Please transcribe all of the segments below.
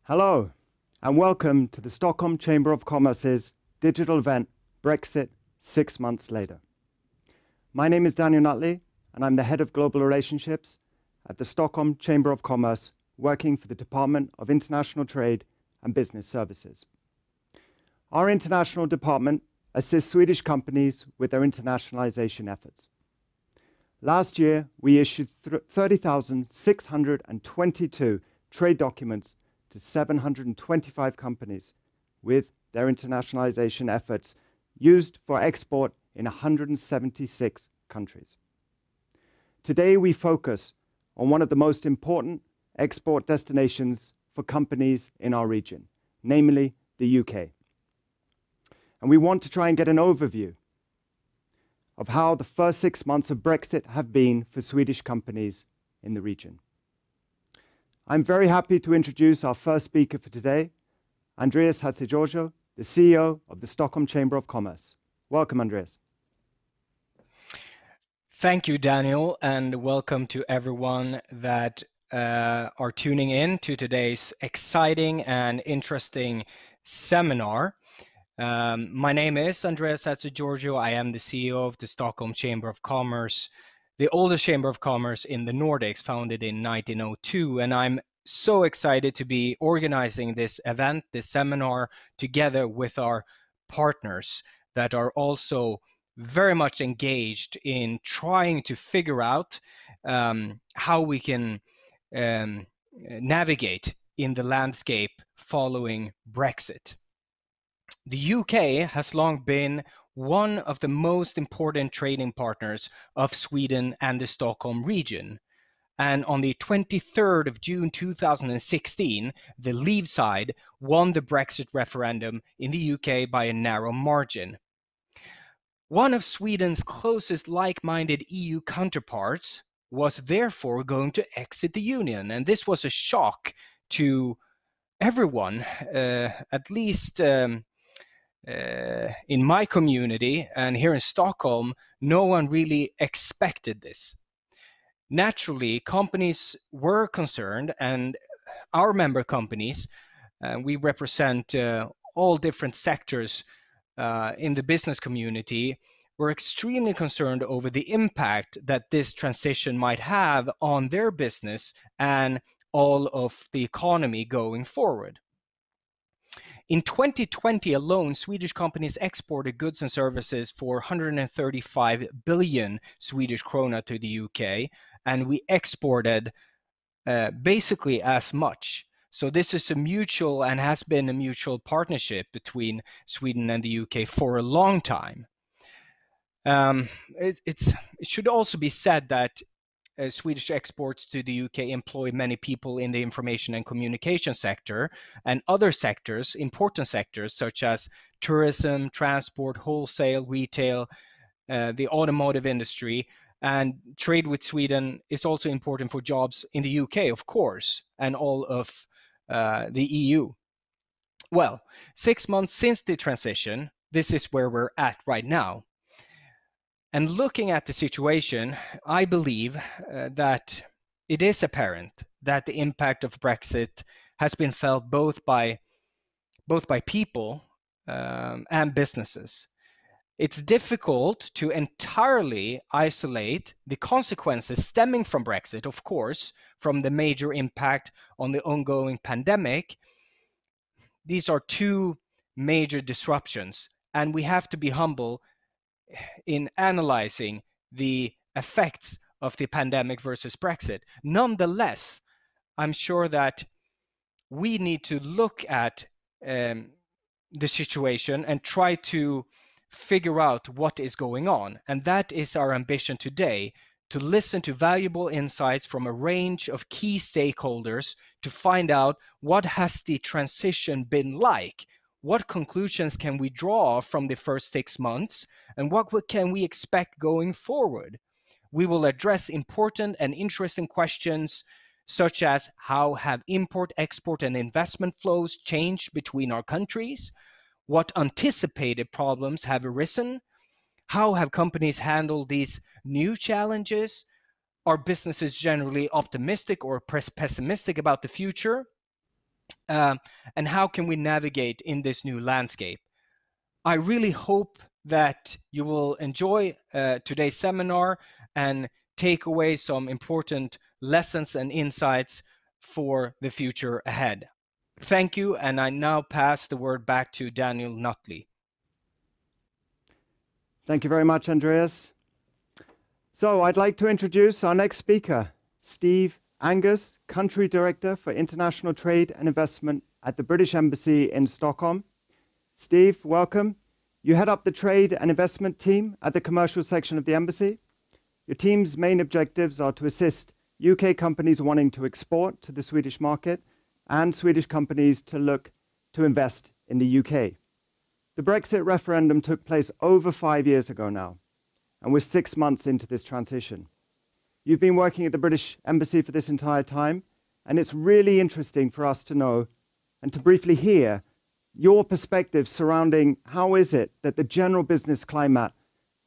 Hello, and welcome to the Stockholm Chamber of Commerce's digital event, Brexit 6 months later. My name is Daniel Nutley, and I'm the Head of Global Relationships at the Stockholm Chamber of Commerce, working for the Department of International Trade and Business Services. Our international department assists Swedish companies with their internationalization efforts. Last year, we issued 30,622 trade documents to 725 companies with their internationalization efforts used for export in 176 countries. Today, we focus on one of the most important export destinations for companies in our region, namely the UK. And we want to try and get an overview of how the first 6 months of Brexit have been for Swedish companies in the region. I'm very happy to introduce our first speaker for today, Andreas Hatzigeorgiou, the CEO of the Stockholm Chamber of Commerce. Welcome, Andreas. Thank you, Daniel, and welcome to everyone that are tuning in to today's exciting and interesting seminar. My name is Andreas Hatzigeorgiou. I am the CEO of the Stockholm Chamber of Commerce, the oldest chamber of commerce in the Nordics, founded in 1902. And I'm so excited to be organizing this event, this seminar, together with our partners that are also very much engaged in trying to figure out how we can navigate in the landscape following Brexit. The UK has long been one of the most important trading partners of Sweden and the Stockholm region. And on the 23rd of June 2016, the Leave side won the Brexit referendum in the UK by a narrow margin. One of Sweden's closest like-minded EU counterparts was therefore going to exit the Union. And this was a shock to everyone, at least in my community and here in Stockholm. No one really expected this. Naturally, companies were concerned, and our member companies, we represent all different sectors in the business community, were extremely concerned over the impact that this transition might have on their business and all of the economy going forward. In 2020 alone, Swedish companies exported goods and services for 135 billion Swedish krona to the UK, and we exported basically as much. So this is a mutual and has been a mutual partnership between Sweden and the UK for a long time. It should also be said that Swedish exports to the UK employ many people in the information and communication sector and other sectors, important sectors such as tourism, transport, wholesale, retail, the automotive industry. And trade with Sweden is also important for jobs in the UK, of course, and all of the EU. Well, 6 months since the transition, this is where we're at right now. And looking at the situation, I believe that it is apparent that the impact of Brexit has been felt both by people and businesses. It's difficult to entirely isolate the consequences stemming from Brexit, of course, from the major impact on the ongoing pandemic. These are two major disruptions, and we have to be humble in analyzing the effects of the pandemic versus Brexit. Nonetheless, I'm sure that we need to look at the situation and try to figure out what is going on. And that is our ambition today, to listen to valuable insights from a range of key stakeholders to find out what has the transition been like. What conclusions can we draw from the first 6 months, and what can we expect going forward? We will address important and interesting questions such as how have import, export, and investment flows changed between our countries? What anticipated problems have arisen? How have companies handled these new challenges? Are businesses generally optimistic or pessimistic about the future? and how can we navigate in this new landscape. I really hope that you will enjoy today's seminar and take away some important lessons and insights for the future ahead. Thank you, and I now pass the word back to Daniel Nutley. Thank you very much, Andreas. So I'd like to introduce our next speaker, Steve Angus, Country Director for International Trade and Investment at the British Embassy in Stockholm. Steve, welcome. You head up the trade and investment team at the commercial section of the embassy. Your team's main objectives are to assist UK companies wanting to export to the Swedish market and Swedish companies to look to invest in the UK. The Brexit referendum took place over 5 years ago now, and we're 6 months into this transition. You've been working at the British Embassy for this entire time, and it's really interesting for us to know and to briefly hear your perspective surrounding how is it that the general business climate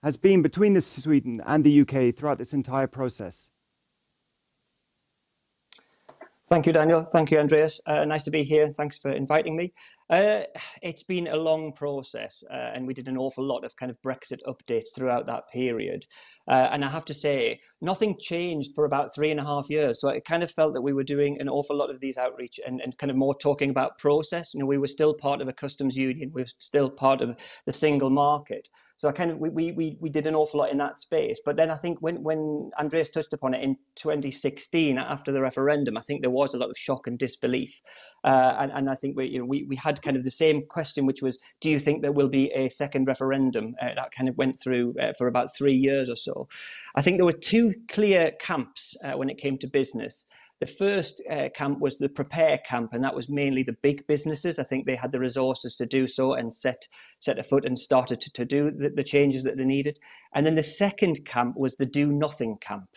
has been between Sweden and the UK throughout this entire process. Thank you, Daniel. Thank you, Andreas. Nice to be here, and thanks for inviting me. It's been a long process, and we did an awful lot of kind of Brexit updates throughout that period. And I have to say, nothing changed for about 3.5 years. So I kind of felt that we were doing an awful lot of these outreach and kind of more talking about process. You know, we were still part of a customs union. We were still part of the single market. So I kind of we did an awful lot in that space. But then I think when Andreas touched upon it in 2016 after the referendum, I think there was a lot of shock and disbelief. And I think we had kind of the same question, which was, do you think there will be a second referendum? That kind of went through for about 3 years or so. I think there were two clear camps when it came to business. The first camp was the prepare camp, and that was mainly the big businesses. I think they had the resources to do so and set a foot and started to do the changes that they needed. And then the second camp was the do nothing camp.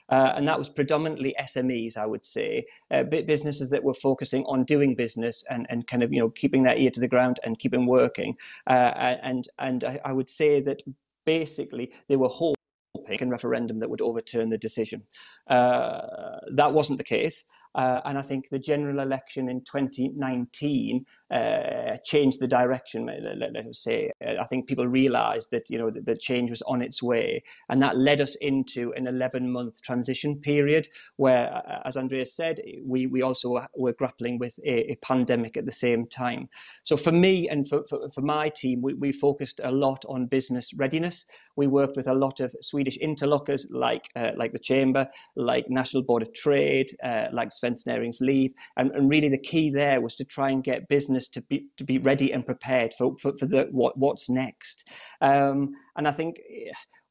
And that was predominantly SMEs, I would say, businesses that were focusing on doing business and kind of, keeping their ear to the ground and keeping working. And I would say that basically they were hoping a referendum that would overturn the decision. That wasn't the case. And I think the general election in 2019 changed the direction, let us say. I think people realised that, the change was on its way. And that led us into an 11-month transition period where, as Andreas said, we also were grappling with a pandemic at the same time. So for me and for my team, we focused a lot on business readiness. We worked with a lot of Swedish interlocutors like the Chamber, like National Board of Trade, like Svensk Näringsliv, and really the key there was to try and get business to be ready and prepared for what's next. And I think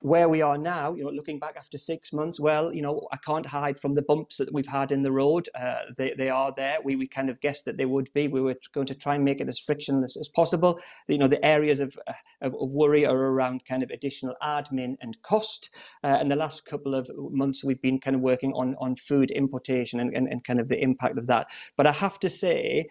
where we are now, looking back after 6 months, well, I can't hide from the bumps that we've had in the road. They are there. We kind of guessed that they would be. We were going to try and make it as frictionless as possible. The areas of worry are around kind of additional admin and cost. And the last couple of months, we've been kind of working on food importation and kind of the impact of that. But I have to say,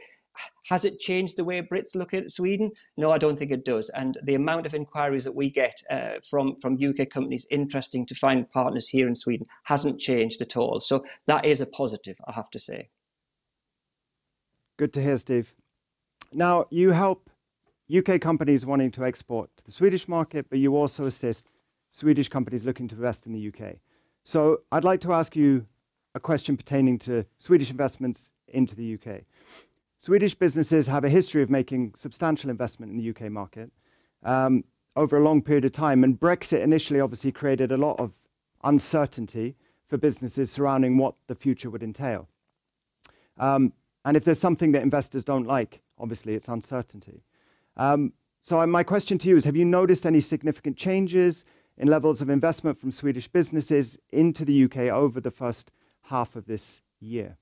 has it changed the way Brits look at Sweden? No, I don't think it does. And the amount of inquiries that we get from UK companies interesting to find partners here in Sweden hasn't changed at all. So that is a positive, I have to say. Good to hear, Steve. Now, you help UK companies wanting to export to the Swedish market, but you also assist Swedish companies looking to invest in the UK. So I'd like to ask you a question pertaining to Swedish investments into the UK. Swedish businesses have a history of making substantial investment in the UK market over a long period of time. And Brexit initially obviously created a lot of uncertainty for businesses surrounding what the future would entail. And if there's something that investors don't like, obviously it's uncertainty. So my question to you is, have you noticed any significant changes in levels of investment from Swedish businesses into the UK over the first half of this year?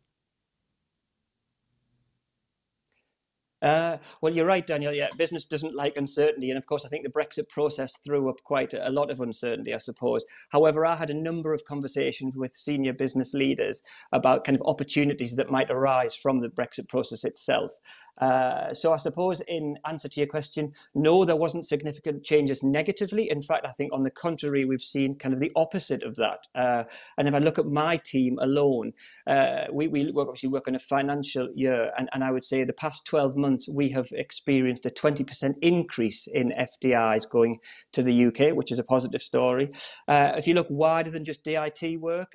Well, you're right, Daniel. Yeah, business doesn't like uncertainty. And of course, I think the Brexit process threw up quite a lot of uncertainty, I suppose. However, I had a number of conversations with senior business leaders about kind of opportunities that might arise from the Brexit process itself. So I suppose in answer to your question, no, there wasn't significant changes negatively. In fact, I think on the contrary, we've seen kind of the opposite of that. And if I look at my team alone, we obviously work on a financial year, and I would say the past 12 months, we have experienced a 20% increase in FDIs going to the UK, which is a positive story. If you look wider than just DIT work,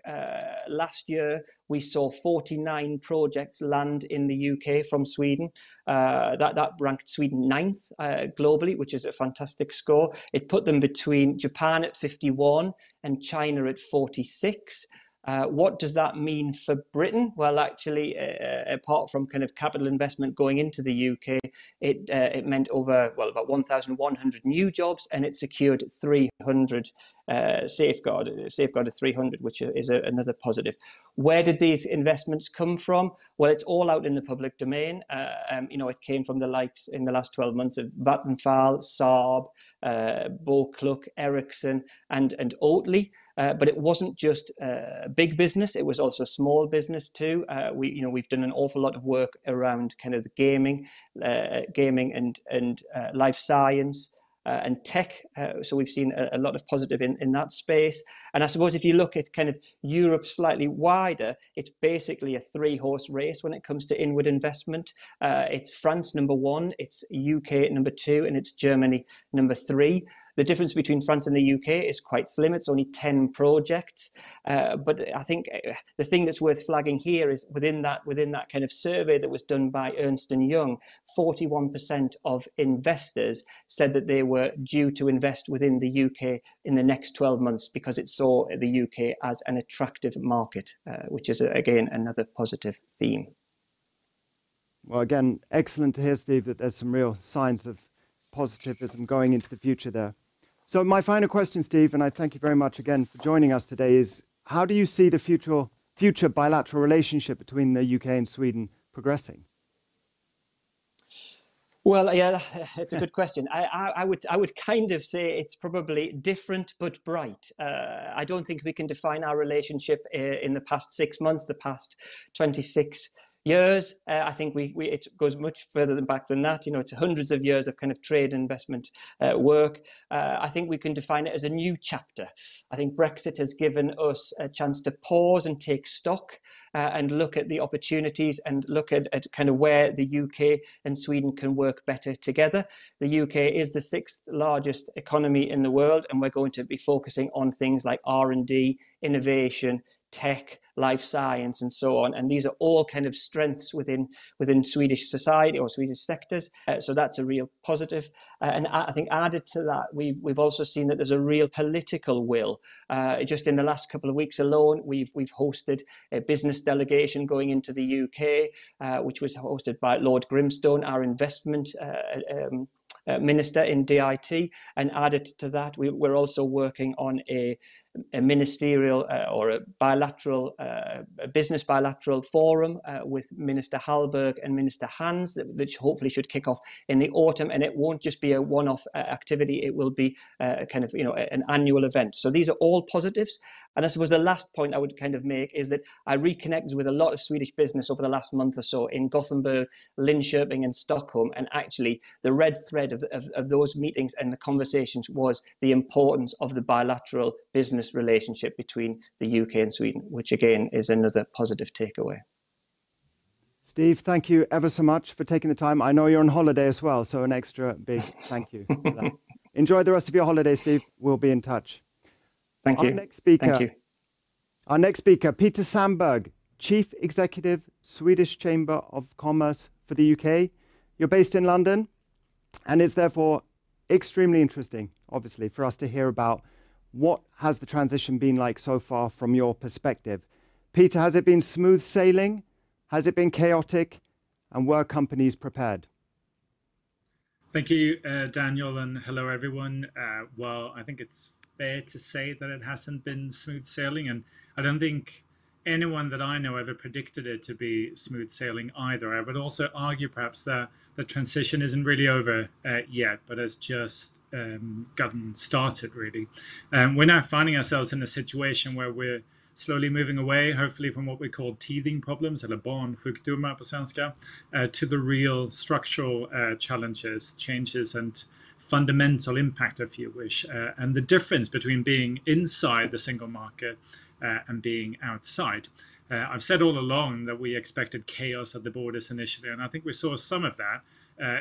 last year we saw 49 projects land in the UK from Sweden. That ranked Sweden 9th globally, which is a fantastic score. It put them between Japan at 51 and China at 46. What does that mean for Britain? Well, actually, apart from kind of capital investment going into the UK, it meant about 1,100 new jobs, and it secured 300 safeguarded 300, which is another positive. Where did these investments come from? Well, it's all out in the public domain. It came from the likes in the last 12 months of Vattenfall, Saab, Bo-Kluk, Ericsson, and Oatly. But it wasn't just big business; it was also small business too. We've done an awful lot of work around kind of the gaming and life science and tech. So we've seen a lot of positive in that space. And I suppose if you look at kind of Europe slightly wider, it's basically a three-horse race when it comes to inward investment. It's France number 1, it's UK number 2, and it's Germany number 3. The difference between France and the UK is quite slim. It's only 10 projects. But I think the thing that's worth flagging here is within that kind of survey that was done by Ernst & Young, 41% of investors said that they were due to invest within the UK in the next 12 months because it saw the UK as an attractive market, which is, again, another positive theme. Well, again, excellent to hear, Steve, that there's some real signs of positivism going into the future there. So my final question, Steve, and I thank you very much again for joining us today, is how do you see the future bilateral relationship between the UK and Sweden progressing? Well, yeah, it's a good question. I would kind of say it's probably different but bright. I don't think we can define our relationship in the past 6 months, the past 26 years. I think it goes much further back than that. It's hundreds of years of kind of trade and investment work. I think we can define it as a new chapter. I think Brexit has given us a chance to pause and take stock and look at the opportunities and look at kind of where the UK and Sweden can work better together. The UK is the 6th largest economy in the world, and we're going to be focusing on things like R&D, innovation, tech, life science, and so on. And these are all kind of strengths within Swedish society or Swedish sectors. So that's a real positive. And I think added to that, we've also seen that there's a real political will. Just in the last couple of weeks alone, we've hosted a business delegation going into the UK, which was hosted by Lord Grimstone, our investment minister in DIT. And added to that, we're also working on a ministerial or a bilateral business bilateral forum with Minister Hallberg and Minister Hans that hopefully should kick off in the autumn, and it won't just be a one-off activity, it will be kind of an annual event. So these are all positives. And I suppose the last point I would kind of make is that I reconnected with a lot of Swedish business over the last month or so in Gothenburg, Linköping and Stockholm, and actually the red thread of those meetings and the conversations was the importance of the bilateral business relationship between the UK and Sweden, which again is another positive takeaway. Steve, thank you ever so much for taking the time. I know you're on holiday as well, so an extra big thank you for that. Enjoy the rest of your holiday, Steve. We'll be in touch. Thank you. Our next speaker, Peter Sandberg, Chief Executive, Swedish Chamber of Commerce for the UK. You're based in London, and it's therefore extremely interesting, obviously, for us to hear about what has the transition been like so far from your perspective. Peter, has it been smooth sailing? Has it been chaotic? And were companies prepared? Thank you, Daniel, and hello, everyone. Well, I think it's fair to say that it hasn't been smooth sailing, and I don't think anyone that I know ever predicted it to be smooth sailing either. I would also argue perhaps that the transition isn't really over yet, but has just gotten started, really. We're now finding ourselves in a situation where we're slowly moving away, hopefully, from what we call teething problems, eller barnsjukdomar på svenska, to the real structural challenges, changes, and fundamental impact, if you wish, and the difference between being inside the single market and being outside. I've said all along that we expected chaos at the borders initially, and I think we saw some of that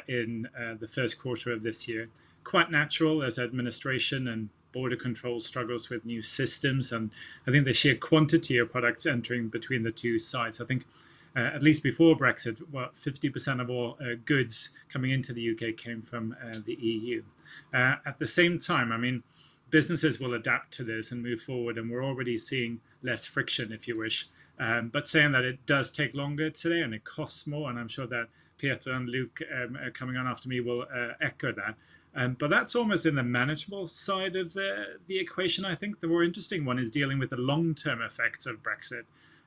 in the first quarter of this year. Quite natural as administration and border control struggles with new systems, and I think the sheer quantity of products entering between the two sides. I think at least before Brexit, 50% of all goods coming into the UK came from the EU. At the same time, I mean, businesses will adapt to this and move forward, and we're already seeing less friction, if you wish. But saying that it does take longer today and it costs more, and I'm sure that Peter and Luke coming on after me will echo that. But that's almost in the manageable side of the equation, I think. The more interesting one is dealing with the long-term effects of Brexit,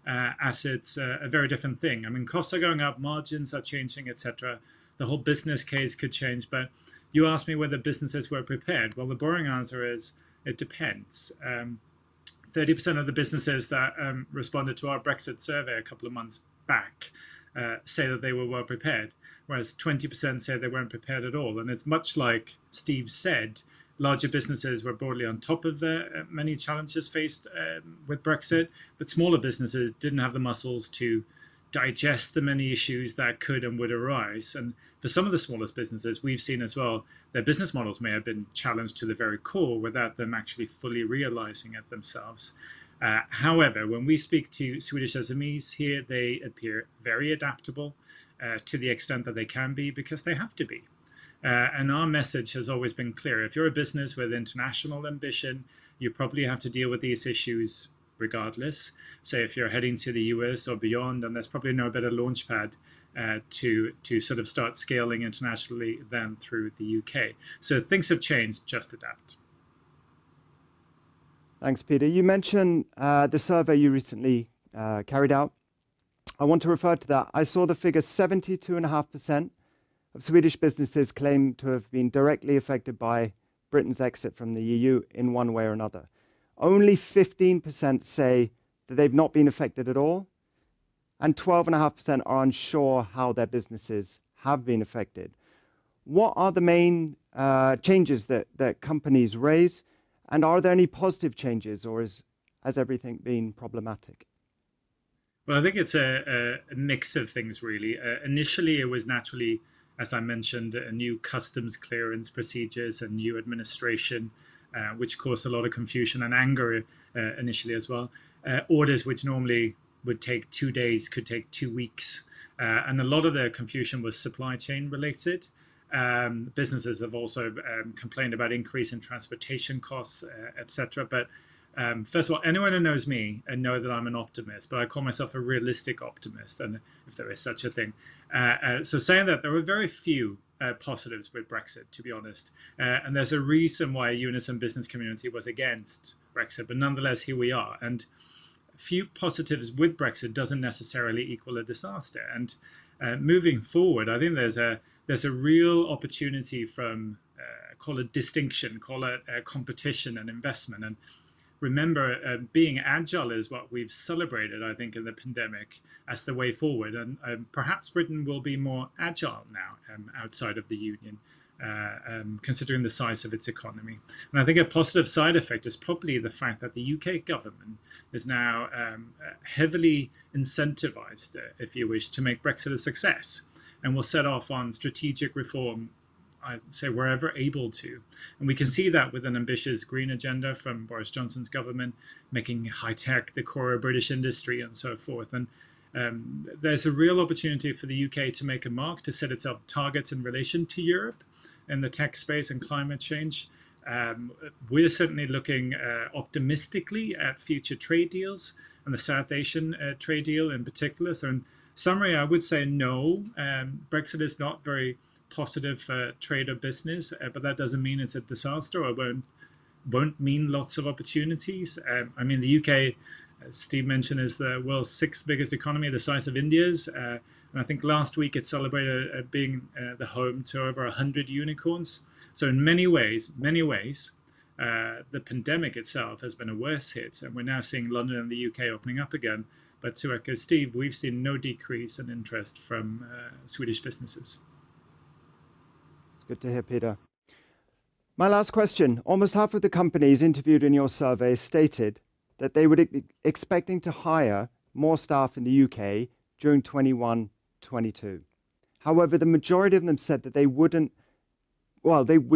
as it's a very different thing. I mean, costs are going up, margins are changing, etc. The whole business case could change, but you asked me whether businesses were prepared. Well, the boring answer is it depends. 30% of the businesses that responded to our Brexit survey a couple of months back say that they were well prepared, whereas 20% say they weren't prepared at all. And it's much like Steve said, larger businesses were broadly on top of the many challenges faced with Brexit, but smaller businesses didn't have the muscles to digest the many issues that could and would arise. And for some of the smallest businesses, we've seen as well, their business models may have been challenged to the very core without them actually fully realizing it themselves. However, when we speak to Swedish SMEs here, they appear very adaptable to the extent that they can be, because they have to be. And our message has always been clear. If you're a business with international ambition, you probably have to deal with these issues regardless. Say if you're heading to the US or beyond, and there's probably no better launchpad to sort of start scaling internationally than through the UK. So things have changed, just adapt. Thanks, Peter. You mentioned the survey you recently carried out. I want to refer to that. I saw the figure 72.5% of Swedish businesses claim to have been directly affected by Britain's exit from the EU in one way or another. Only 15% say that they've not been affected at all, and 12.5% are unsure how their businesses have been affected. What are the main changes that companies raise, and are there any positive changes, or has everything been problematic? Well, I think it's a mix of things, really. Initially, it was naturally, as I mentioned, a new customs clearance procedures and new administration, which caused a lot of confusion and anger initially as well. Orders which normally would take 2 days could take 2 weeks. And a lot of the confusion was supply chain related. Businesses have also complained about increase in transportation costs, etc. But first of all, anyone who knows me and know that I'm an optimist, but I call myself a realistic optimist, and if there is such a thing. So saying that, there were very few positives with Brexit, to be honest. And there's a reason why Unison business community was against Brexit, but nonetheless, here we are. And few positives with Brexit doesn't necessarily equal a disaster. And moving forward, I think there's a real opportunity from, call it distinction, call it competition and investment. And remember, being agile is what we've celebrated, I think, in the pandemic as the way forward. And perhaps Britain will be more agile now outside of the Union, considering the size of its economy. And I think a positive side effect is probably the fact that the UK government is now heavily incentivized, if you wish, to make Brexit a success, and will set off on strategic reform, I'd say, wherever able to. And we can see that with an ambitious green agenda from Boris Johnson's government, making high-tech the core of British industry and so forth. And there's a real opportunity for the UK to make a mark, to set itself targets in relation to Europe in the tech space and climate change. We're certainly looking optimistically at future trade deals, and the South Asian trade deal in particular. So in summary, I would say no, Brexit is not very positive for trade or business, but that doesn't mean it's a disaster, or won't mean lots of opportunities. I mean, the UK as Steve mentioned, is the world's 6th biggest economy, the size of India's. And I think last week it celebrated being the home to over 100 unicorns. So in many ways, the pandemic itself has been a worse hit, and we're now seeing London and the UK opening up again. But to echo Steve, we've seen no decrease in interest from Swedish businesses. It's good to hear, Peter. My last question. Almost half of the companies interviewed in your survey stated that they would be expecting to hire more staff in the UK during 21-22. However, the majority of them said that they would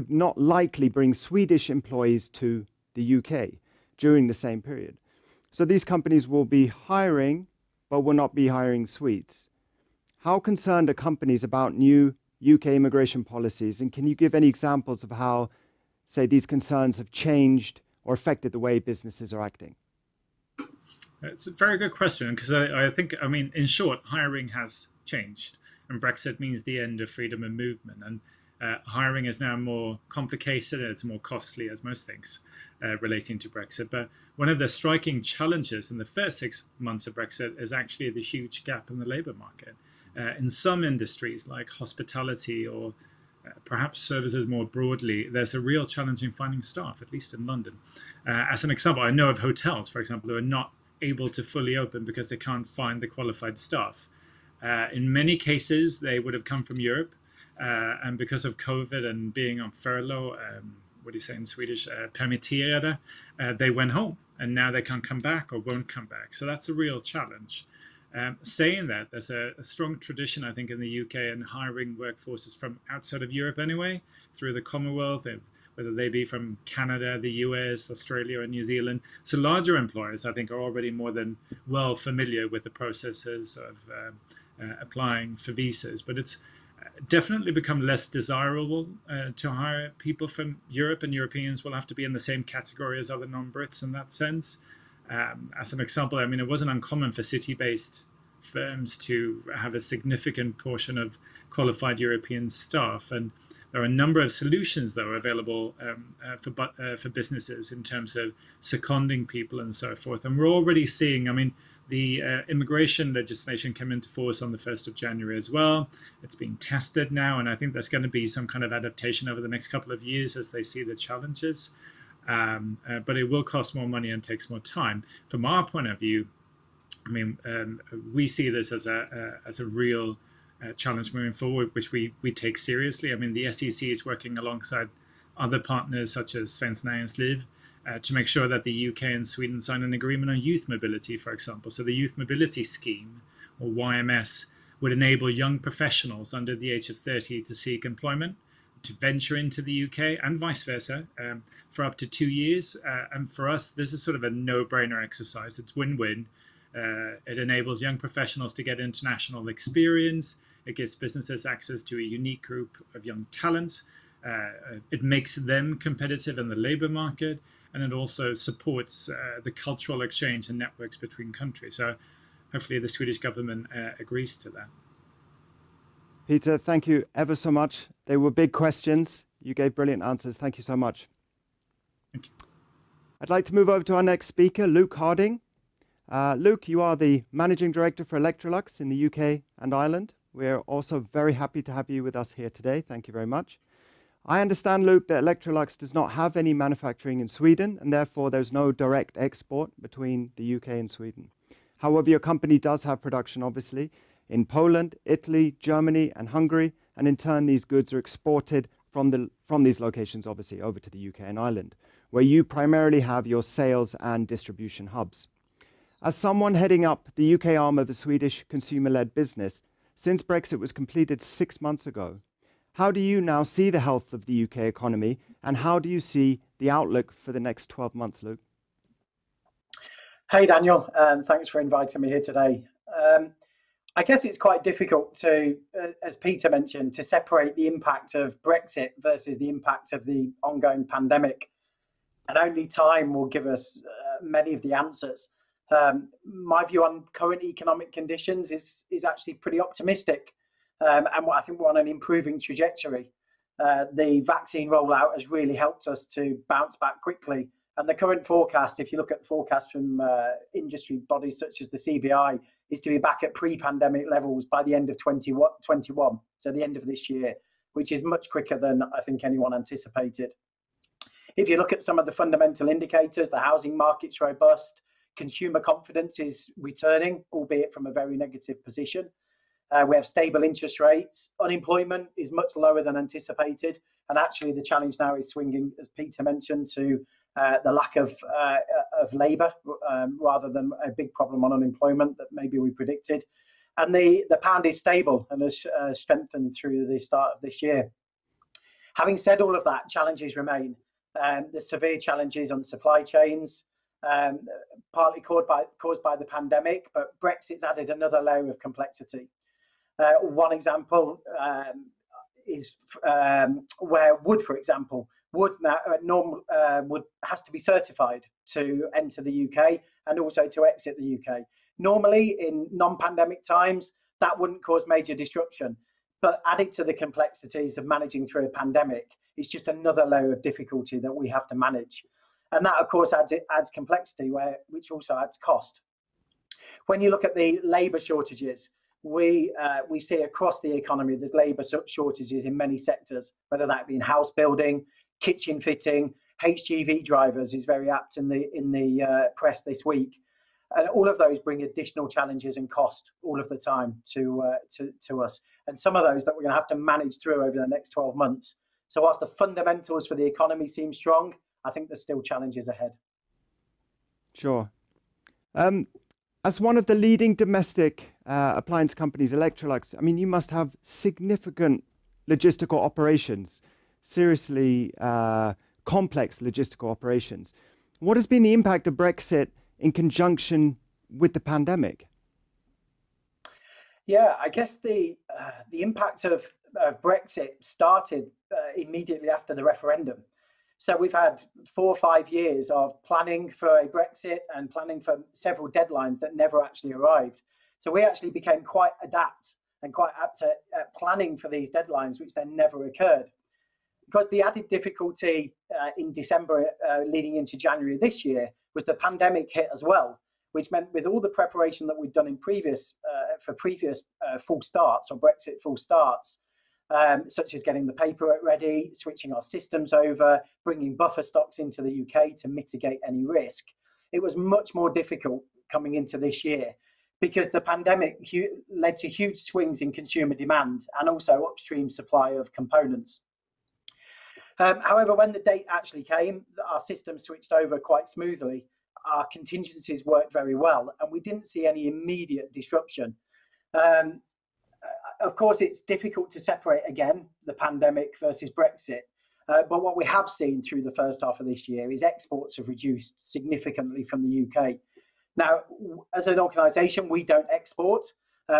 not likely bring Swedish employees to the UK during the same period. So these companies will be hiring, but will not be hiring Swedes. How concerned are companies about new UK immigration policies? And can you give any examples of how, say, these concerns have changed or affected the way businesses are acting? It's a very good question, because I think, in short, hiring has changed, and Brexit means the end of freedom of movement. And hiring is now more complicated, and it's more costly, as most things relating to Brexit. But one of the striking challenges in the first 6 months of Brexit is actually the huge gap in the labour market. In some industries, like hospitality or perhaps services more broadly, there's a real challenge in finding staff, at least in London. As an example, I know of hotels, for example, who are not able to fully open because they can't find the qualified staff. In many cases, they would have come from Europe, and because of COVID and being on furlough, what do you say in Swedish, permitterade, they went home, and now they can't come back or won't come back. So that's a real challenge. Saying that, there's a strong tradition, I think, in the UK in hiring workforces from outside of Europe anyway, through the Commonwealth, whether they be from Canada, the US, Australia, or New Zealand. So larger employers, I think, are already more than well familiar with the processes of applying for visas. But it's definitely become less desirable to hire people from Europe, and Europeans will have to be in the same category as other non-Brits in that sense. As an example, it wasn't uncommon for city-based firms to have a significant portion of qualified European staff, and there are a number of solutions that are available for businesses in terms of seconding people and so forth. And we're already seeing, the immigration legislation came into force on the 1st of January as well. It's being tested now, and I think there's going to be some kind of adaptation over the next couple of years as they see the challenges. But it will cost more money and takes more time. From our point of view, we see this as a real challenge moving forward, which we take seriously. The SEC is working alongside other partners such as Svenskt Näringsliv to make sure that the UK and Sweden sign an agreement on youth mobility, for example. So the Youth Mobility Scheme, or YMS, would enable young professionals under the age of 30 to seek employment, to venture into the UK and vice versa for up to 2 years. And for us, this is sort of a no-brainer exercise. It's win-win. It enables young professionals to get international experience. It gives businesses access to a unique group of young talents. It makes them competitive in the labour market, and it also supports the cultural exchange and networks between countries. So hopefully the Swedish government agrees to that. Peter, thank you ever so much. They were big questions. You gave brilliant answers. Thank you so much. Thank you. I'd like to move over to our next speaker, Luke Harding. Luke, you are the Managing Director for Electrolux in the UK and Ireland. We're also very happy to have you with us here today. Thank you very much. I understand, Luke, that Electrolux does not have any manufacturing in Sweden, and therefore there's no direct export between the UK and Sweden. However, your company does have production, obviously, in Poland, Italy, Germany, and Hungary, and in turn these goods are exported from these locations, obviously, over to the UK and Ireland, where you primarily have your sales and distribution hubs. As someone heading up the UK arm of a Swedish consumer-led business, since Brexit was completed 6 months ago, how do you now see the health of the UK economy, and how do you see the outlook for the next 12 months, Luke? Hey, Daniel, and thanks for inviting me here today. I guess it's quite difficult to, as Peter mentioned, to separate the impact of Brexit versus the impact of the ongoing pandemic. And only time will give us many of the answers. My view on current economic conditions is actually pretty optimistic. And I think we're on an improving trajectory. The vaccine rollout has really helped us to bounce back quickly And the current forecast, if you look at the forecast from industry bodies such as the CBI, is to be back at pre-pandemic levels by the end of 2021, so the end of this year, which is much quicker than I think anyone anticipated. If you look at some of the fundamental indicators, the housing market's robust, consumer confidence is returning, albeit from a very negative position. We have stable interest rates. Unemployment is much lower than anticipated. And actually the challenge now is swinging, as Peter mentioned, to the lack of labour rather than a big problem on unemployment that maybe we predicted. And the pound is stable and has strengthened through the start of this year. Having said all of that, challenges remain. There's severe challenges on supply chains, partly caused by the pandemic, but Brexit's added another layer of complexity. One example is where wood, for example, wood has to be certified to enter the UK and also to exit the UK. Normally, in non-pandemic times, that wouldn't cause major disruption. But added to the complexities of managing through a pandemic, it's just another layer of difficulty that we have to manage. And that, of course, adds complexity, which also adds cost. When you look at the labour shortages, we see across the economy there's labour shortages in many sectors, whether that be in house building, kitchen fitting, HGV drivers is very apt in the press this week. And all of those bring additional challenges and cost all of the time to us. And some of those that we're going to have to manage through over the next 12 months. So whilst the fundamentals for the economy seem strong, I think there's still challenges ahead. Sure. As one of the leading domestic appliance companies, Electrolux, I mean, you must have significant logistical operations, seriously complex logistical operations. What has been the impact of Brexit in conjunction with the pandemic? Yeah, I guess the impact of Brexit started immediately after the referendum. So we've had 4 or 5 years of planning for a Brexit and planning for several deadlines that never actually arrived. So we actually became quite apt at planning for these deadlines, which then never occurred. Because the added difficulty in December leading into January this year was the pandemic hit as well, which meant with all the preparation that we'd done in previous full starts or Brexit full starts, such as getting the paperwork ready, switching our systems over, bringing buffer stocks into the UK to mitigate any risk, it was much more difficult coming into this year because the pandemic led to huge swings in consumer demand and also upstream supply of components. However, when the date actually came, our system switched over quite smoothly. Our contingencies worked very well, and we didn't see any immediate disruption. Of course, it's difficult to separate again the pandemic versus Brexit. But what we have seen through the first half of this year is exports have reduced significantly from the UK. Now, as an organisation, we don't export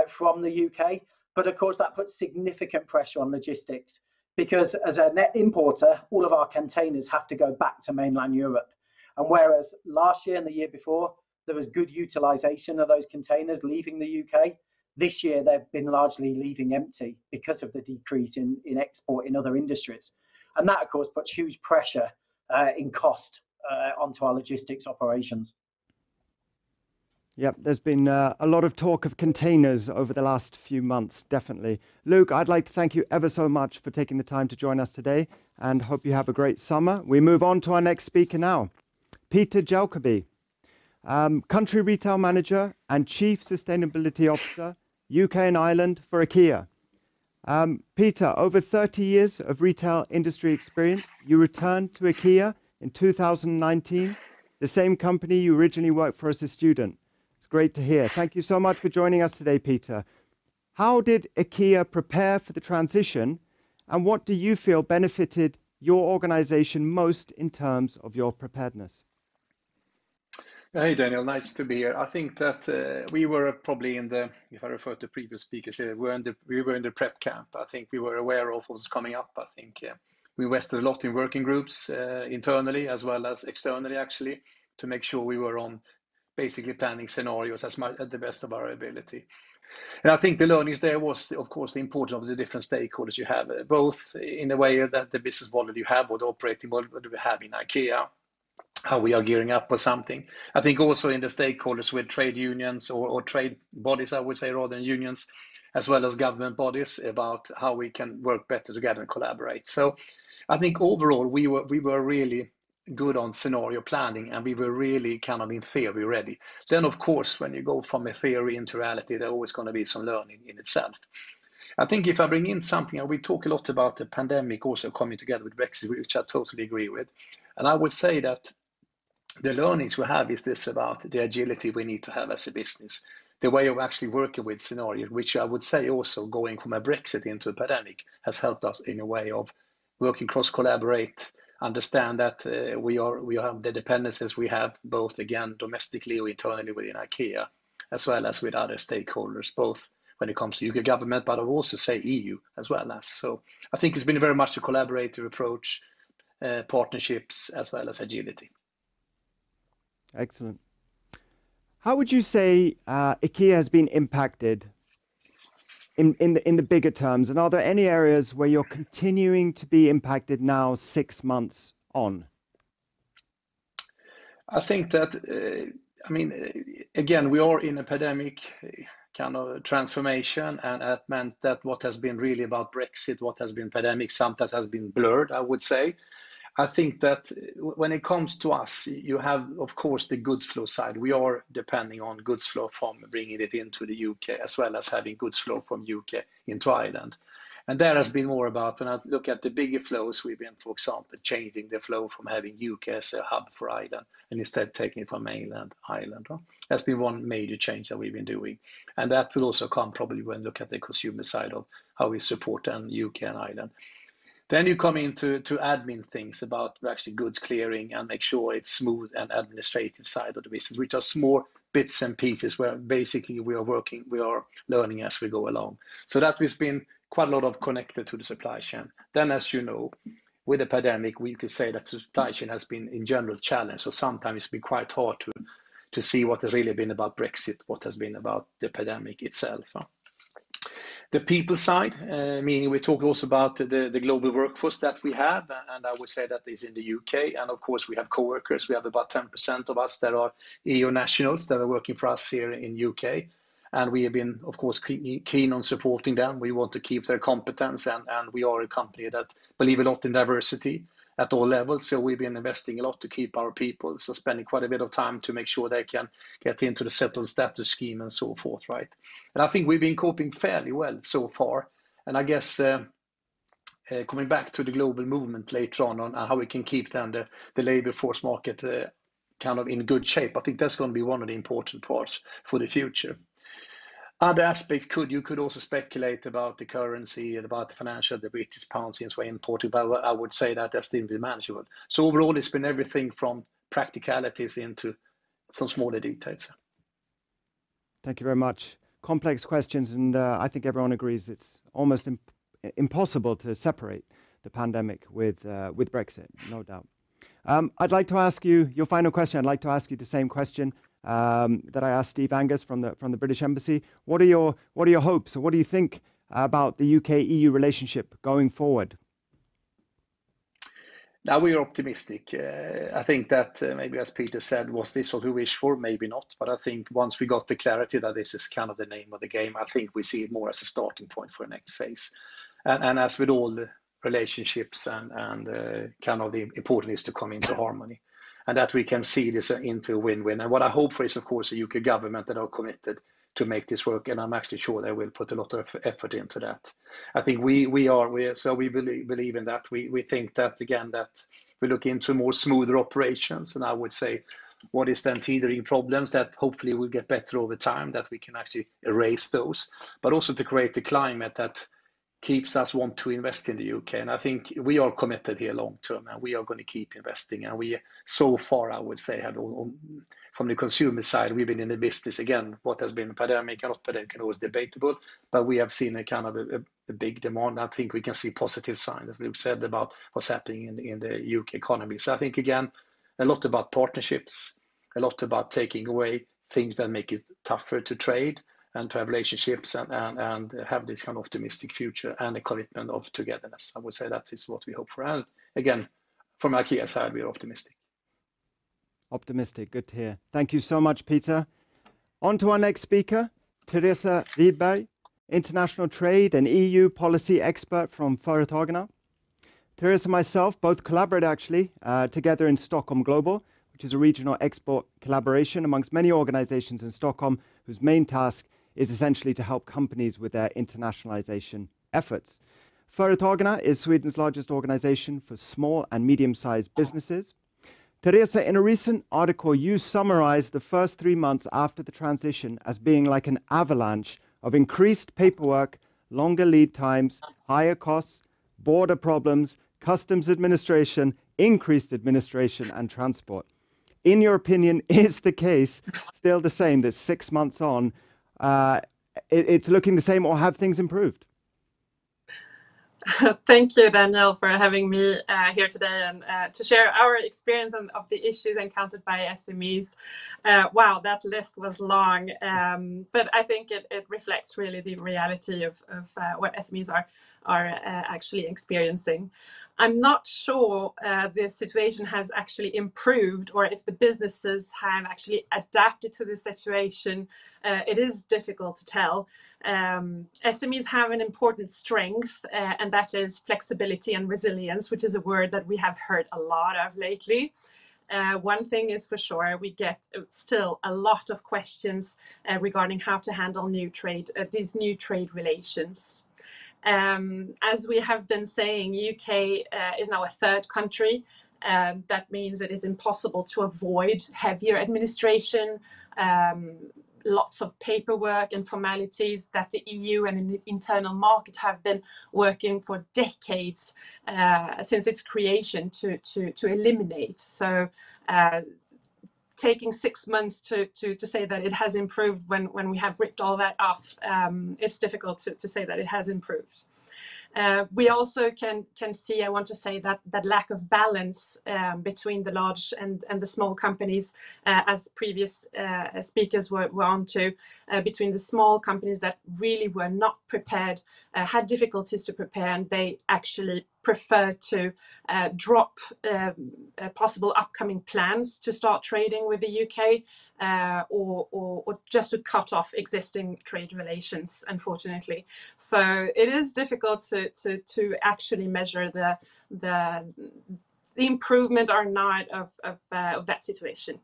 from the UK, but of course that puts significant pressure on logistics. Because as a net importer, all of our containers have to go back to mainland Europe. And whereas last year and the year before, there was good utilisation of those containers leaving the UK, this year they've been largely leaving empty because of the decrease in export in other industries. And that, of course, puts huge pressure in cost onto our logistics operations. Yep, there's been a lot of talk of containers over the last few months, definitely. Luke, I'd like to thank you ever so much for taking the time to join us today and hope you have a great summer. We move on to our next speaker now, Peter Jacobi, Country Retail Manager and Chief Sustainability Officer, UK and Ireland for IKEA. Peter, over 30 years of retail industry experience. You returned to IKEA in 2019, the same company you originally worked for as a student. Great to hear. Thank you so much for joining us today, Peter. How did IKEA prepare for the transition, and what do you feel benefited your organization most in terms of your preparedness? Hey, Daniel, nice to be here. I think that we were probably in the, if I refer to previous speakers here, we were in the prep camp. I think we were aware of what was coming up. I think we invested a lot in working groups internally as well as externally, actually, to make sure we were on basically planning scenarios as much at the best of our ability. And I think the learnings there was, of course, the importance of the different stakeholders you have, both in a way that the business model you have or the operating model that we have in IKEA, how we are gearing up or something. I think also in the stakeholders with trade unions or trade bodies, I would say, rather than unions, as well as government bodies, about how we can work better together and collaborate. So I think overall we were really good on scenario planning, and we were really kind of in theory ready. Then of course, when you go from a theory into reality, there's always going to be some learning in itself. I think if I bring in something, and we talk a lot about the pandemic also coming together with Brexit, which I totally agree with. And I would say that the learnings we have is this about the agility we need to have as a business, the way of actually working with scenarios, which I would say also going from a Brexit into a pandemic has helped us in a way of working cross collaborate, understand that we have the dependencies we have both again domestically or internally within IKEA, as well as with other stakeholders, both when it comes to UK government, but I would also say EU as well as. So I think it's been very much a collaborative approach, partnerships as well as agility. Excellent. How would you say IKEA has been impacted in the bigger terms? And are there any areas where you're continuing to be impacted now 6 months on? I think that, again, we are in a pandemic kind of transformation, and that meant that what has been really about Brexit, what has been pandemic, sometimes has been blurred, I would say. I think that when it comes to us, you have, of course, the goods flow side. We are depending on goods flow from bringing it into the UK, as well as having goods flow from UK into Ireland. And there has been more about, when I look at the bigger flows, we've been, for example, changing the flow from having UK as a hub for Ireland and instead taking it from mainland Ireland. That's been one major change that we've been doing. And that will also come probably when you look at the consumer side of how we support UK and Ireland. Then you come into admin things about actually goods clearing and make sure it's smooth and administrative side of the business, which are small bits and pieces where basically we are learning as we go along. So that has been quite a lot of connected to the supply chain. Then, as you know, with the pandemic, we could say that the supply chain has been in general challenged. So sometimes it's been quite hard to see what has really been about Brexit, what has been about the pandemic itself. The people side, meaning we talk also about the global workforce that we have, and I would say that is in the UK. And of course, we have co-workers. We have about 10% of us that are EU nationals that are working for us here in UK. And we have been, of course, keen on supporting them. We want to keep their competence, and we are a company that believe a lot in diversity at all levels. So we've been investing a lot to keep our people. So spending quite a bit of time to make sure they can get into the settled status scheme and so forth, right? And I think we've been coping fairly well so far. And I guess coming back to the global movement later on how we can keep then the labor force market kind of in good shape, I think that's going to be one of the important parts for the future. Other aspects you could also speculate about the currency and about the financial, the British pound seems very important, but I would say that that's still be manageable. So overall, it's been everything from practicalities into some smaller details. Thank you very much. Complex questions, and I think everyone agrees it's almost impossible to separate the pandemic with Brexit, no doubt. I'd like to ask you your final question. I'd like to ask you the same question that I asked Steve Angus from the British Embassy. What are your hopes, or what do you think about the UK-EU relationship going forward? Now we are optimistic. I think that maybe, as Peter said, was this what we wish for? Maybe not. But I think once we got the clarity that this is kind of the name of the game, I think we see it more as a starting point for the next phase. And as with all the relationships and kind of the important is to come into harmony. And that we can see this into a win-win. And what I hope for is, of course, a UK government that are committed to make this work. And I'm actually sure they will put a lot of effort into that. I think we believe in that. We think that, again, that we look into more smoother operations. And I would say what is then teetering problems that hopefully will get better over time, that we can actually erase those, but also to create the climate that keeps us want to invest in the UK. And I think we are committed here long term, and we are going to keep investing. And we, so far, I would say, have from the consumer side, we've been in the business. Again, what has been pandemic and not pandemic can always debatable, but we have seen a kind of a big demand. I think we can see positive signs, as Luke said, about what's happening in the UK economy. So I think, again, a lot about partnerships, a lot about taking away things that make it tougher to trade and to have relationships and have this kind of optimistic future and a commitment of togetherness. I would say that is what we hope for. And again, from IKEA side, we are optimistic. Optimistic, good to hear. Thank you so much, Peter. On to our next speaker, Theresa Ryberg, international trade and EU policy expert from Företagarna. Theresa and myself both collaborate actually together in Stockholm Global, which is a regional export collaboration amongst many organizations in Stockholm whose main task is essentially to help companies with their internationalization efforts. Företagarna is Sweden's largest organization for small and medium-sized businesses. Theresa, in a recent article, you summarized the first 3 months after the transition as being like an avalanche of increased paperwork, longer lead times, higher costs, border problems, customs administration, increased administration, and transport. In your opinion, is the case still the same that 6 months on, it's looking the same, or have things improved? Thank you, Daniel, for having me here today and to share our experience of the issues encountered by SMEs. Wow, that list was long, but I think it reflects really the reality of what SMEs are actually experiencing. I'm not sure the situation has actually improved, or if the businesses have actually adapted to the situation. It is difficult to tell. SMEs have an important strength, and that is flexibility and resilience, which is a word that we have heard a lot of lately. One thing is for sure, we get still a lot of questions regarding how to handle these new trade relations. As we have been saying, UK is now a third country. That means it is impossible to avoid heavier administration, lots of paperwork and formalities that the EU and the internal market have been working for decades since its creation to eliminate. So taking 6 months to say that it has improved when we have ripped all that off, it's difficult to say that it has improved. We also can see, I want to say, that lack of balance between the large and the small companies, as previous speakers were on to, between the small companies that really were not prepared, had difficulties to prepare, and they actually prefer to drop possible upcoming plans to start trading with the UK, or just to cut off existing trade relations, unfortunately. So it is difficult to actually measure the improvement or not of that situation.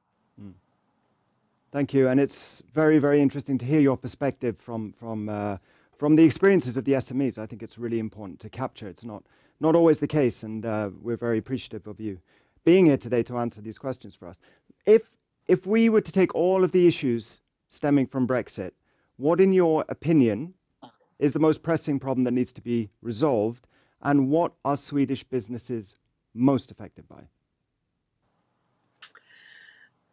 Thank you, and it's very, very interesting to hear your perspective from the experiences of the SMEs. I think it's really important to capture. It's not always the case, and we're very appreciative of you being here today to answer these questions for us. If we were to take all of the issues stemming from Brexit, what, in your opinion, is the most pressing problem that needs to be resolved, and what are Swedish businesses most affected by?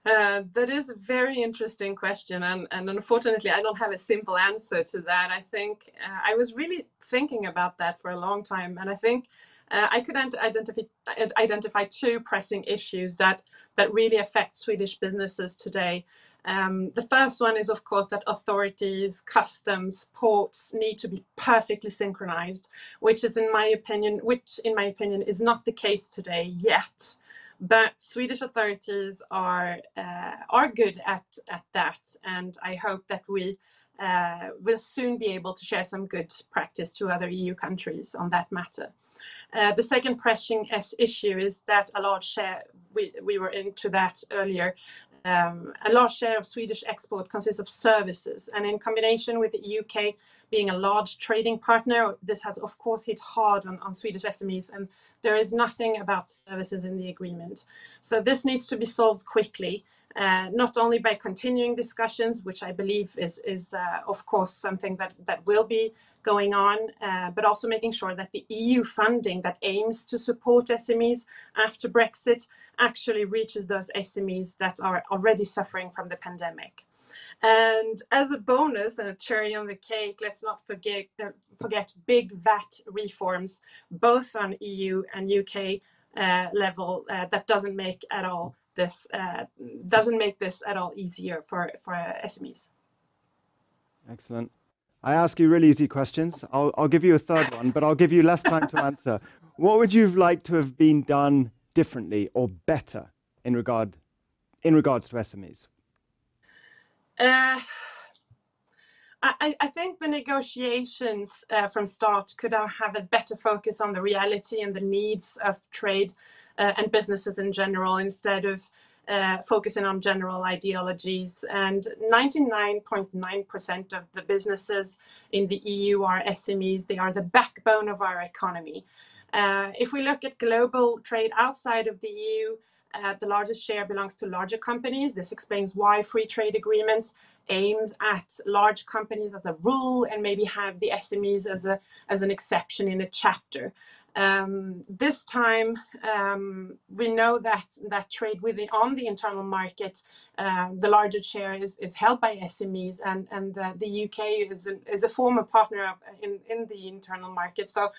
That is a very interesting question, and unfortunately I don't have a simple answer to that. I think I was really thinking about that for a long time, and I think I could identify two pressing issues that really affect Swedish businesses today. The first one is, of course, that authorities, customs, ports need to be perfectly synchronized, which in my opinion is not the case today yet. But Swedish authorities are good at that, and I hope that we will soon be able to share some good practice to other EU countries on that matter. The second pressing issue is that a large share, we were into that earlier, a large share of Swedish export consists of services, and in combination with the UK being a large trading partner, this has of course hit hard on Swedish SMEs, and there is nothing about services in the agreement. So this needs to be solved quickly, not only by continuing discussions, which I believe is of course something that will be going on, but also making sure that the EU funding that aims to support SMEs after Brexit actually reaches those SMEs that are already suffering from the pandemic. And as a bonus and a cherry on the cake, let's not forget big VAT reforms, both on EU and UK level, that doesn't make this at all easier for SMEs. Excellent. I ask you really easy questions. I'll give you a third one, but I'll give you less time to answer. What would you like to have been done differently or better in regard in regards to SMEs? I think the negotiations from start could have a better focus on the reality and the needs of trade and businesses in general, instead of focusing on general ideologies. And 99.9% of the businesses in the EU are SMEs. They are the backbone of our economy. If we look at global trade outside of the EU, the largest share belongs to larger companies. This explains why free trade agreements aims at large companies as a rule and maybe have the SMEs as an exception in a chapter. This time, we know that trade on the internal market, the larger share is held by SMEs, and the UK is a former partner in the internal market. So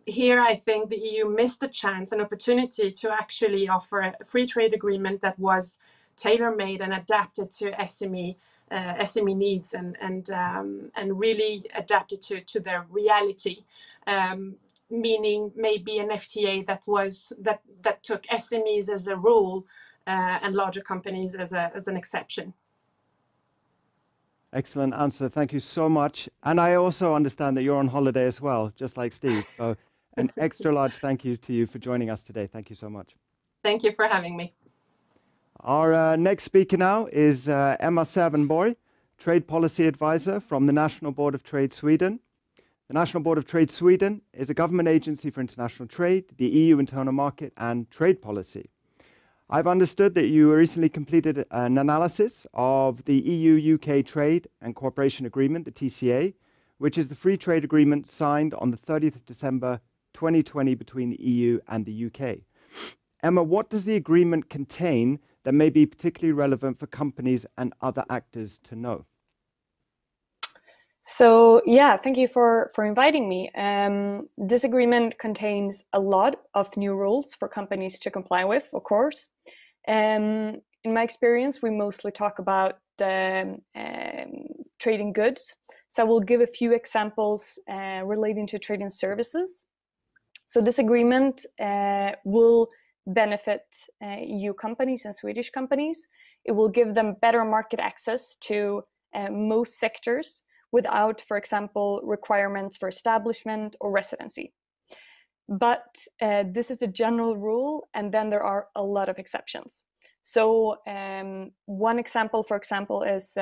here I think the EU missed a chance, an opportunity to actually offer a free trade agreement that was tailor-made and adapted to SME needs and really adapted to their reality. Meaning maybe an FTA that took SMEs as a rule and larger companies as an exception. Excellent answer. Thank you so much. And I also understand that you're on holiday as well, just like Steve. So an extra large thank you to you for joining us today. Thank you so much. Thank you for having me. Our next speaker now is Emma Sävenborg, Trade Policy Advisor from the National Board of Trade Sweden. The National Board of Trade Sweden is a government agency for international trade, the EU internal market and trade policy. I've understood that you recently completed an analysis of the EU-UK Trade and Cooperation Agreement, the TCA, which is the free trade agreement signed on the 30th of December 2020 between the EU and the UK. Emma, what does the agreement contain that may be particularly relevant for companies and other actors to know? So yeah, thank you for inviting me. This agreement contains a lot of new rules for companies to comply with, of course. In my experience, we mostly talk about the trading goods. So I will give a few examples relating to trading services. So this agreement will benefit EU companies and Swedish companies. It will give them better market access to most sectors, without, for example, requirements for establishment or residency. But this is a general rule, and then there are a lot of exceptions. So one example, for example, is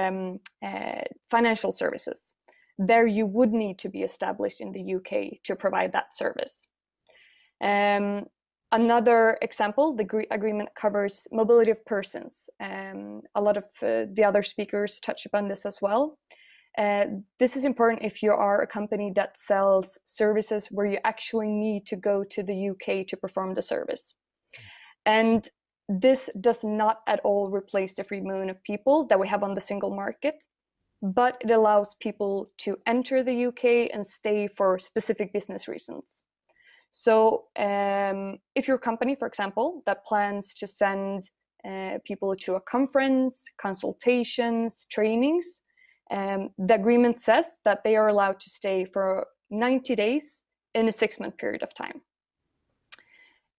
financial services. There you would need to be established in the UK to provide that service. Another example, the agreement covers mobility of persons. A lot of the other speakers touch upon this as well. This is important if you are a company that sells services where you actually need to go to the UK to perform the service. And this does not at all replace the free movement of people that we have on the single market, but it allows people to enter the UK and stay for specific business reasons. So if you're a company, for example, that plans to send people to a conference, consultations, trainings, the agreement says that they are allowed to stay for 90 days in a 6-month period of time.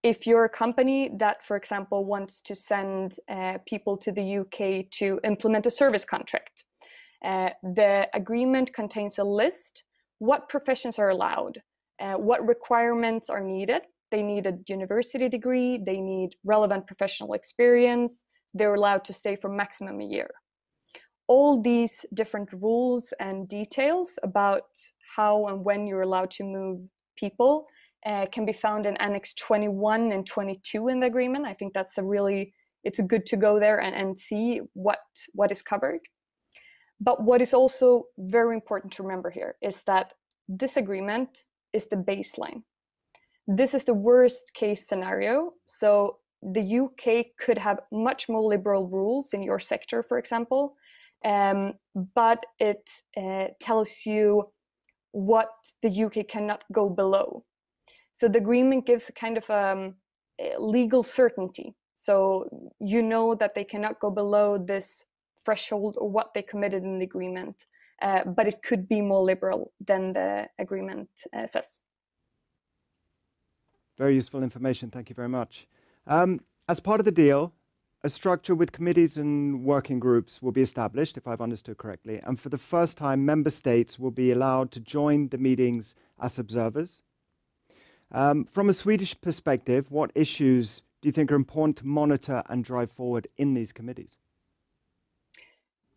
If you're a company that, for example, wants to send people to the UK to implement a service contract, the agreement contains a list, what professions are allowed, what requirements are needed. They need a university degree, they need relevant professional experience, they're allowed to stay for maximum a year. All these different rules and details about how and when you're allowed to move people can be found in Annex 21 and 22 in the agreement. I think that's it's good to go there and see what is covered. But what is also very important to remember here is that this agreement is the baseline. This is the worst case scenario. So the UK could have much more liberal rules in your sector, for example, but it tells you what the UK cannot go below. So the agreement gives a kind of legal certainty. So you know that they cannot go below this threshold or what they committed in the agreement, but it could be more liberal than the agreement says. Very useful information. Thank you very much. As part of the deal, a structure with committees and working groups will be established, if I've understood correctly, and for the first time, member states will be allowed to join the meetings as observers. From a Swedish perspective, what issues do you think are important to monitor and drive forward in these committees?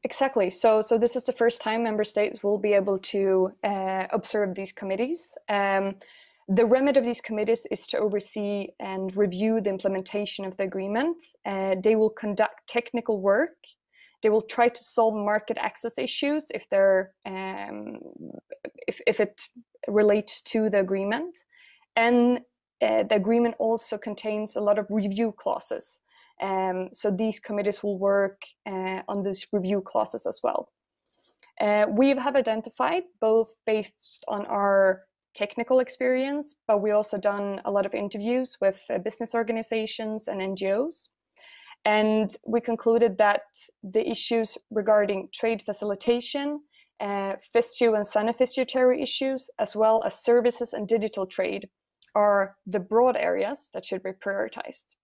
Exactly. So this is the first time member states will be able to observe these committees. The remit of these committees is to oversee and review the implementation of the agreement. They will conduct technical work. They will try to solve market access issues if it relates to the agreement. And the agreement also contains a lot of review clauses. So these committees will work on these review clauses as well. We have identified, both based on our technical experience, but we also done a lot of interviews with business organizations and NGOs. And we concluded that the issues regarding trade facilitation, physio and sanitary issues, as well as services and digital trade are the broad areas that should be prioritized.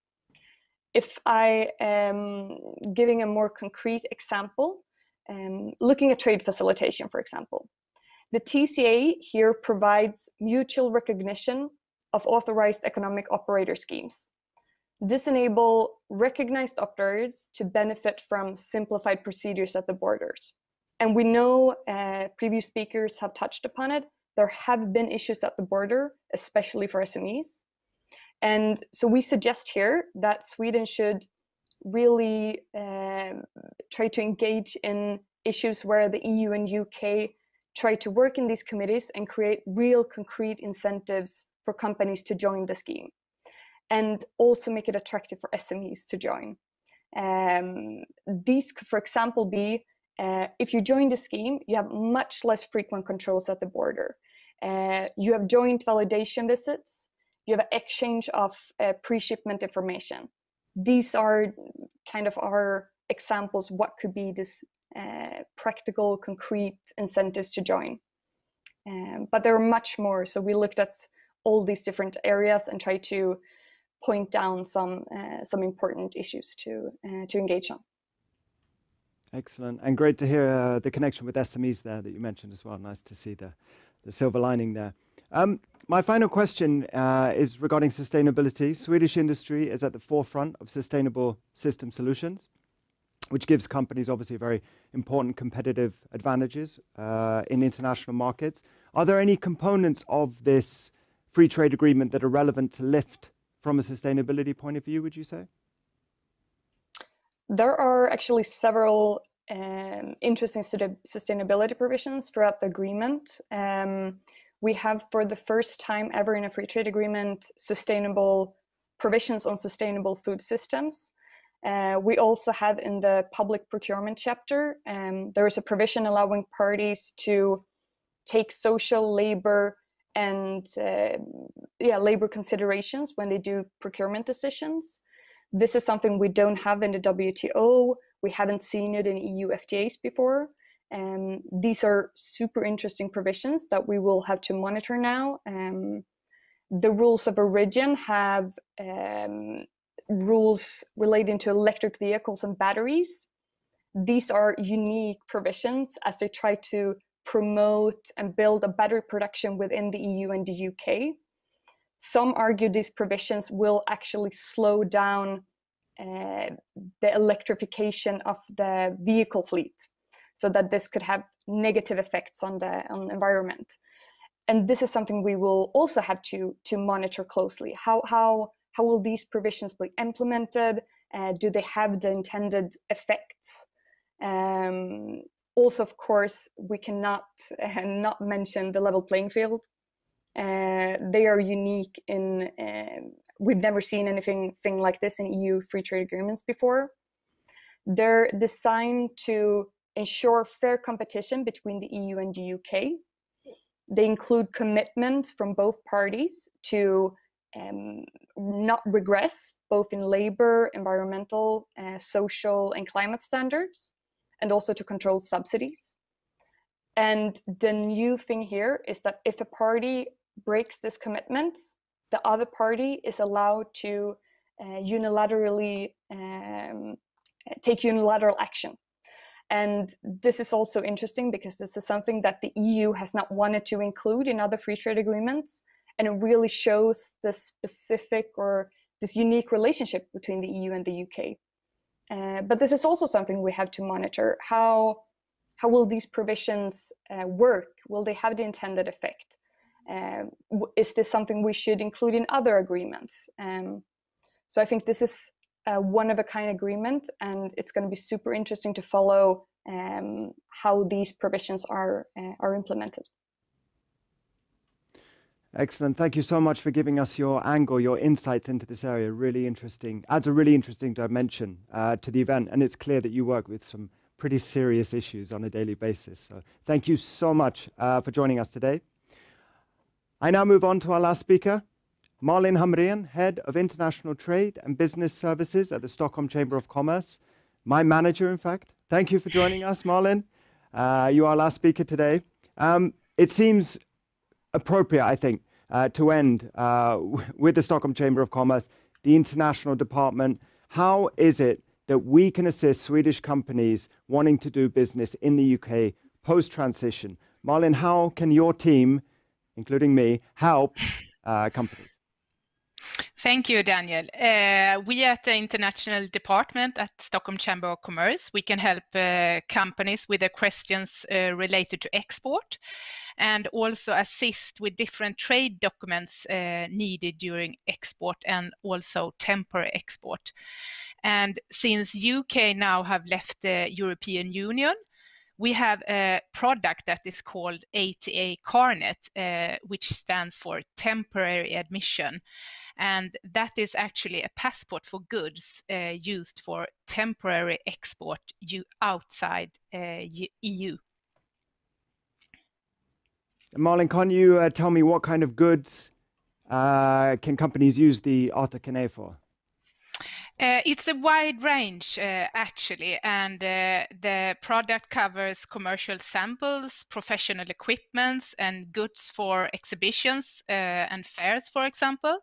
If I am giving a more concrete example, looking at trade facilitation, for example, the TCA here provides mutual recognition of authorized economic operator schemes. This enables recognized operators to benefit from simplified procedures at the borders. And we know previous speakers have touched upon it. There have been issues at the border, especially for SMEs. And so we suggest here that Sweden should really try to engage in issues where the EU and UK try to work in these committees and create real concrete incentives for companies to join the scheme, and also make it attractive for SMEs to join. These could, for example, be if you join the scheme, you have much less frequent controls at the border. You have joint validation visits. You have an exchange of pre-shipment information. These are kind of our examples what could be this practical, concrete incentives to join. But there are much more. So we looked at all these different areas and tried to point down some important issues to engage on. Excellent, and great to hear the connection with SMEs there that you mentioned as well. Nice to see the silver lining there. My final question is regarding sustainability. Swedish industry is at the forefront of sustainable system solutions, which gives companies obviously very important competitive advantages in international markets. Are there any components of this free trade agreement that are relevant to lift from a sustainability point of view, would you say? There are actually several interesting sustainability provisions throughout the agreement. We have, for the first time ever in a free trade agreement, sustainable provisions on sustainable food systems. We also have in the public procurement chapter, there is a provision allowing parties to take social, labor, and labor considerations when they do procurement decisions. This is something we don't have in the WTO. We haven't seen it in EU FTAs before. These are super interesting provisions that we will have to monitor now. The rules of origin have rules relating to electric vehicles and batteries. These are unique provisions as they try to promote and build a battery production within the EU and the UK. Some argue these provisions will actually slow down the electrification of the vehicle fleet, so that this could have negative effects on the environment. And this is something we will also have to monitor closely. How will these provisions be implemented? Do they have the intended effects? Also, of course, we cannot not mention the level playing field. They are unique in, we've never seen anything like this in EU free trade agreements before. They're designed to ensure fair competition between the EU and the UK. They include commitments from both parties to not regress, both in labor, environmental, social, and climate standards, and also to control subsidies. And the new thing here is that if a party breaks this commitment, the other party is allowed to unilaterally take unilateral action. And this is also interesting because this is something that the EU has not wanted to include in other free trade agreements. And it really shows the specific or this unique relationship between the EU and the UK. But this is also something we have to monitor. How will these provisions work? Will they have the intended effect? Is this something we should include in other agreements? So I think this is a one-of-a-kind agreement, and it's going to be super interesting to follow how these provisions are implemented. Excellent. Thank you so much for giving us your angle, your insights into this area. Really interesting. Adds a really interesting dimension to the event, and it's clear that you work with some pretty serious issues on a daily basis. So thank you so much for joining us today. I now move on to our last speaker, Malin Hamrén, Head of International Trade and Business Services at the Stockholm Chamber of Commerce. My manager, in fact. Thank you for joining us, Malin. You are our last speaker today. It seems appropriate, I think, to end with the Stockholm Chamber of Commerce, the international department. How is it that we can assist Swedish companies wanting to do business in the UK post-transition? Malin, how can your team, including me, help companies? Thank you, Daniel. We at the International Department at Stockholm Chamber of Commerce, we can help companies with their questions related to export and also assist with different trade documents needed during export and also temporary export. And since UK now have left the European Union, we have a product that is called ATA Carnet, which stands for temporary admission. And that is actually a passport for goods used for temporary export outside EU. Malin, can you tell me what kind of goods can companies use the ATA Carnet for? It's a wide range, actually, and the product covers commercial samples, professional equipments, and goods for exhibitions and fairs, for example.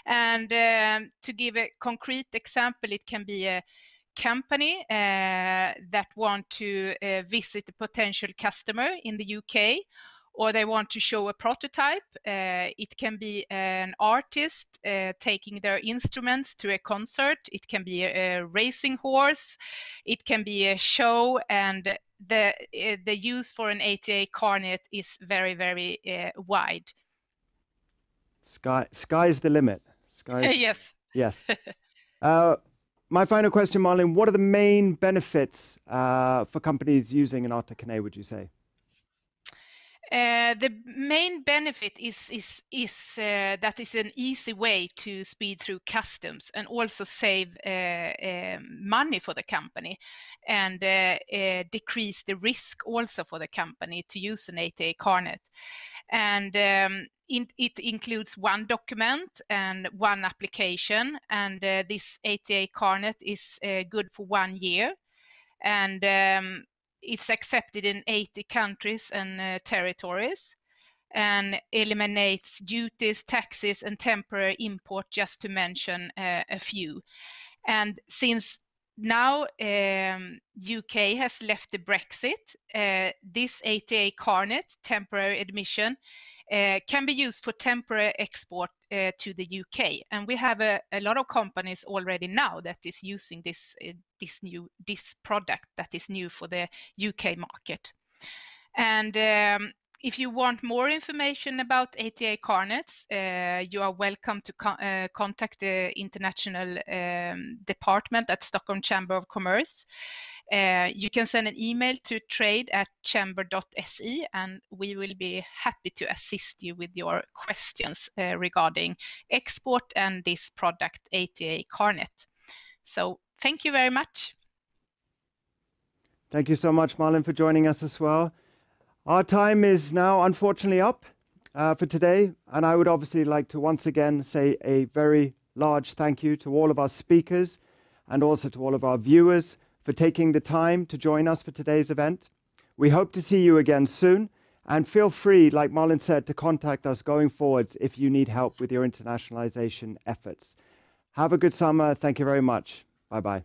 And to give a concrete example, it can be a company that want to visit a potential customer in the UK, or they want to show a prototype. It can be an artist taking their instruments to a concert. It can be a racing horse. It can be a show, and the use for an ATA Carnet is very, very wide. Sky's the limit. Yes. Yes. My final question, Malin, what are the main benefits for companies using an ATA Carnet, would you say? The main benefit is that it's an easy way to speed through customs and also save money for the company and decrease the risk also for the company to use an ATA Carnet. And it includes one document and one application, and this ATA Carnet is good for 1 year. And it's accepted in 80 countries and territories, and eliminates duties, taxes, and temporary import, just to mention a few. And since now UK has left the Brexit, this ATA Carnet, temporary admission, can be used for temporary export to the UK. And we have a lot of companies already now that is using this product that is new for the UK market. And if you want more information about ATA Carnets, you are welcome to contact the International Department at Stockholm Chamber of Commerce. You can send an email to trade@chamber.se, and we will be happy to assist you with your questions regarding export and this product, ATA Carnet. So thank you very much. Thank you so much, Malin, for joining us as well. Our time is now unfortunately up for today, and I would obviously like to once again say a very large thank you to all of our speakers and also to all of our viewers for taking the time to join us for today's event. We hope to see you again soon, and feel free, like Malin said, to contact us going forwards if you need help with your internationalization efforts. Have a good summer. Thank you very much. Bye-bye.